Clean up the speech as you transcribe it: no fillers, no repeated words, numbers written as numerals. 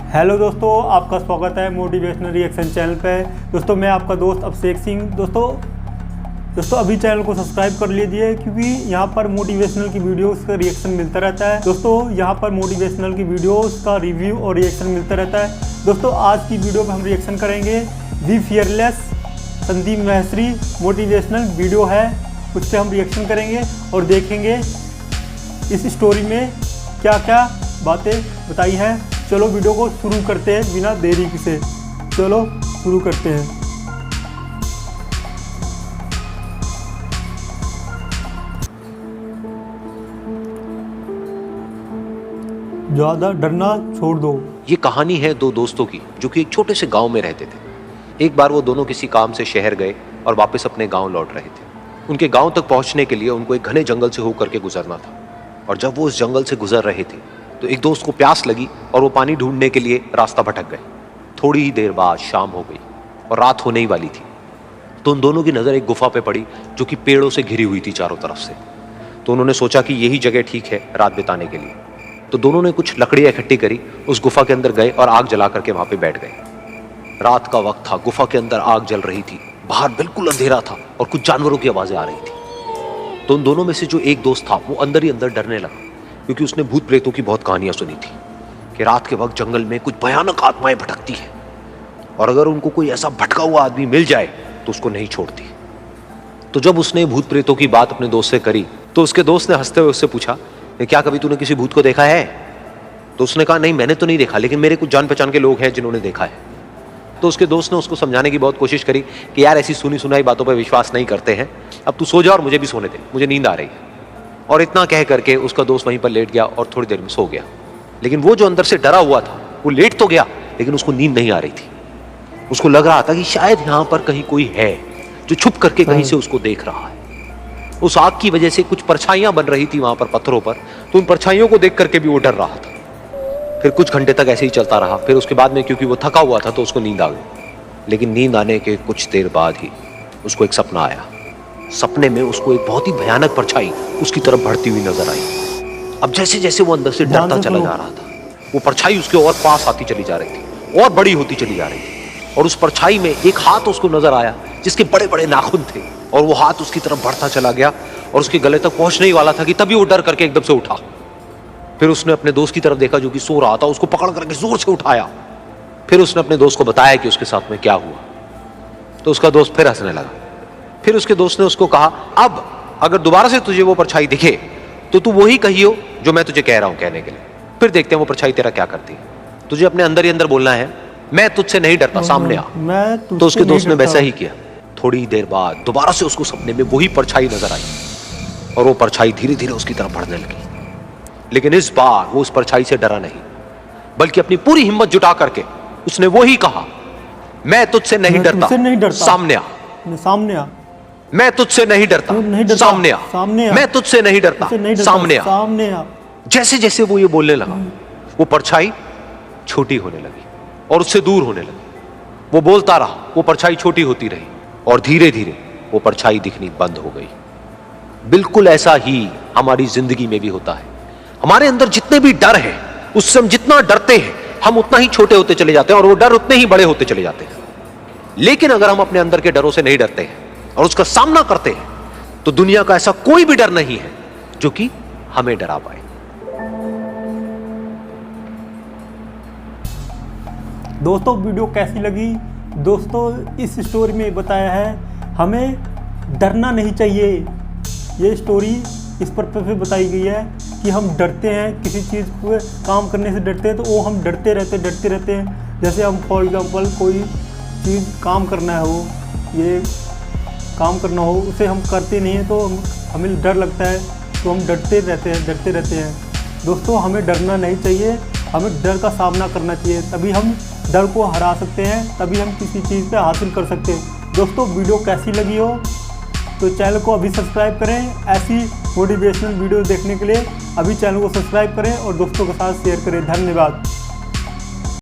Hello दोस्तों, आपका स्वागत है मोटिवेशनल रिएक्शन चैनल पे। दोस्तों मैं आपका दोस्त अभिषेक सिंह। दोस्तों अभी चैनल को सब्सक्राइब कर लीजिए क्योंकि यहाँ पर मोटिवेशनल की वीडियोस का रिएक्शन मिलता रहता है। दोस्तों यहाँ पर मोटिवेशनल की वीडियोस का रिव्यू और रिएक्शन मिलता रहता है। दोस्तों आज की वीडियो में हम रिएक्शन करेंगे be fearless Sandeep Maheshwari motivational video है, उस पर हम रिएक्शन करेंगे और देखेंगे इस स्टोरी में क्या क्या बातें बताई हैं। चलो वीडियो को शुरू करते हैं बिना देरी से। चलो शुरू करते हैं। ज़्यादा डरना छोड़ दो। ये कहानी है दो दोस्तों की जो कि एक छोटे से गांव में रहते थे। एक बार वो दोनों किसी काम से शहर गए और वापस अपने गांव लौट रहे थे। उनके गांव तक पहुंचने के लिए उनको एक घने जंगल से होकर के गुजरना था और जब वो उस जंगल से गुजर रहे थे तो एक दोस्त को प्यास लगी और वो पानी ढूंढने के लिए रास्ता भटक गए। थोड़ी ही देर बाद शाम हो गई और रात होने ही वाली थी। तो उन दोनों की नज़र एक गुफा पे पड़ी जो कि पेड़ों से घिरी हुई थी चारों तरफ से। तो उन्होंने सोचा कि यही जगह ठीक है रात बिताने के लिए। तो दोनों ने कुछ लकड़ियाँ इकट्ठी करी, उस गुफा के अंदर गए और आग जला करके वहाँ पे बैठ गए। रात का वक्त था, गुफा के अंदर आग जल रही थी, बाहर बिल्कुल अंधेरा था और कुछ जानवरों की आवाज़ें आ रही थी। तो उन दोनों में से जो एक दोस्त था वो अंदर ही अंदर डरने लगा क्योंकि उसने भूत प्रेतों की बहुत कहानियां सुनी थी कि रात के वक्त जंगल में कुछ भयानक आत्माएं भटकती हैं और अगर उनको कोई ऐसा भटका हुआ आदमी मिल जाए तो उसको नहीं छोड़ती। तो जब उसने भूत प्रेतों की बात अपने दोस्त से करी तो उसके दोस्त ने हंसते हुए उससे पूछा, क्या कभी तूने किसी भूत को देखा है? तो उसने कहा, नहीं मैंने तो नहीं देखा, लेकिन मेरे कुछ जान पहचान के लोग हैं जिन्होंने देखा है। तो उसके दोस्त ने उसको समझाने की बहुत कोशिश करी कि यार ऐसी सुनी सुनाई बातों पर विश्वास नहीं करते हैं, अब तू सो जा और मुझे भी सोने दे, मुझे नींद आ रही है। और इतना कह करके उसका दोस्त वहीं पर लेट गया और थोड़ी देर में सो गया। लेकिन वो जो अंदर से डरा हुआ था वो लेट तो गया लेकिन उसको नींद नहीं आ रही थी। उसको लग रहा था कि शायद यहाँ पर कहीं कोई है जो छुप करके कहीं से उसको देख रहा है। उस आग की वजह से कुछ परछाइयां बन रही थी वहां पर पत्थरों पर, तो उन परछाइयों को देख करके भी वो डर रहा था। फिर कुछ घंटे तक ऐसे ही चलता रहा। फिर उसके बाद में क्योंकि वो थका हुआ था तो उसको नींद आ गई। लेकिन नींद आने के कुछ देर बाद ही उसको एक सपना आया। सपने में उसको एक बहुत ही भयानक परछाई उसकी तरफ बढ़ती हुई नजर आई। अब जैसे जैसे वो अंदर से डरता चला जा रहा था वो परछाई उसके और पास आती चली जा रही थी और बड़ी होती चली जा रही थी। और उस परछाई में एक हाथ उसको नजर आया जिसके बड़े बड़े नाखून थे और वो हाथ उसकी तरफ बढ़ता चला गया और उसके गले तक पहुंचने ही वाला था कि तभी वो डर करके एकदम से उठा। फिर उसने अपने दोस्त की तरफ देखा जो कि सो रहा था, उसको पकड़ करके जोर से उठाया। फिर उसने अपने दोस्त को बताया कि उसके साथ में क्या हुआ। तो उसका दोस्त फिर हंसने लगा। फिर उसके दोस्त ने उसको कहा, अब अगर दोबारा से तुझे वो परछाई दिखे तो तू वही कहियो जो मैं तुझे कह रहा हूं कहने के लिए। फिर देखते हैं वो परछाई तेरा क्या करती है। तुझे अपने अंदर ही अंदर बोलना है, मैं तुझसे नहीं डरता, सामने आ। तो उसके दोस्त ने वैसा ही किया। थोड़ी देर बाद दोबारा से उसको सपने में वही परछाई नजर आई और वो परछाई धीरे धीरे उसकी तरफ बढ़ने लगी। लेकिन इस बार वो उस परछाई से डरा नहीं बल्कि अपनी पूरी हिम्मत जुटा करके उसने वही कहा, मैं तुझसे नहीं डरता, सामने आ। सामने आ। मैं तुझसे नहीं डरता, सामने आ। मैं तुझसे नहीं डरता, सामने आ। जैसे जैसे वो ये बोलने लगा वो परछाई छोटी होने लगी और उससे दूर होने लगी। वो बोलता रहा, वो परछाई छोटी होती रही और धीरे धीरे वो परछाई दिखनी बंद हो गई। बिल्कुल ऐसा ही हमारी जिंदगी में भी होता है। हमारे अंदर जितने भी डर है उससे हम जितना डरते हैं हम उतना ही छोटे होते चले जाते हैं और वो डर उतने ही बड़े होते चले जाते हैं। लेकिन अगर हम अपने अंदर के डरों से नहीं डरते हैं और उसका सामना करते हैं तो दुनिया का ऐसा कोई भी डर नहीं है जो कि हमें डरा पाए। दोस्तों वीडियो कैसी लगी? दोस्तों इस स्टोरी में बताया है हमें डरना नहीं चाहिए। ये स्टोरी इस पर बताई गई है कि हम डरते हैं, किसी चीज़ को काम करने से डरते हैं तो वो हम डरते रहते हैं। जैसे हम फॉर एग्जांपल कोई चीज़ काम करना हो, ये काम करना हो, उसे हम करते नहीं हैं तो हमें डर लगता है तो हम डरते रहते हैं। दोस्तों हमें डरना नहीं चाहिए, हमें डर का सामना करना चाहिए, तभी हम डर को हरा सकते हैं, तभी हम किसी चीज़ पे हासिल कर सकते हैं। दोस्तों वीडियो कैसी लगी हो तो चैनल को अभी सब्सक्राइब करें। ऐसी मोटिवेशनल वीडियो देखने के लिए अभी चैनल को सब्सक्राइब करें और दोस्तों के साथ शेयर करें। धन्यवाद।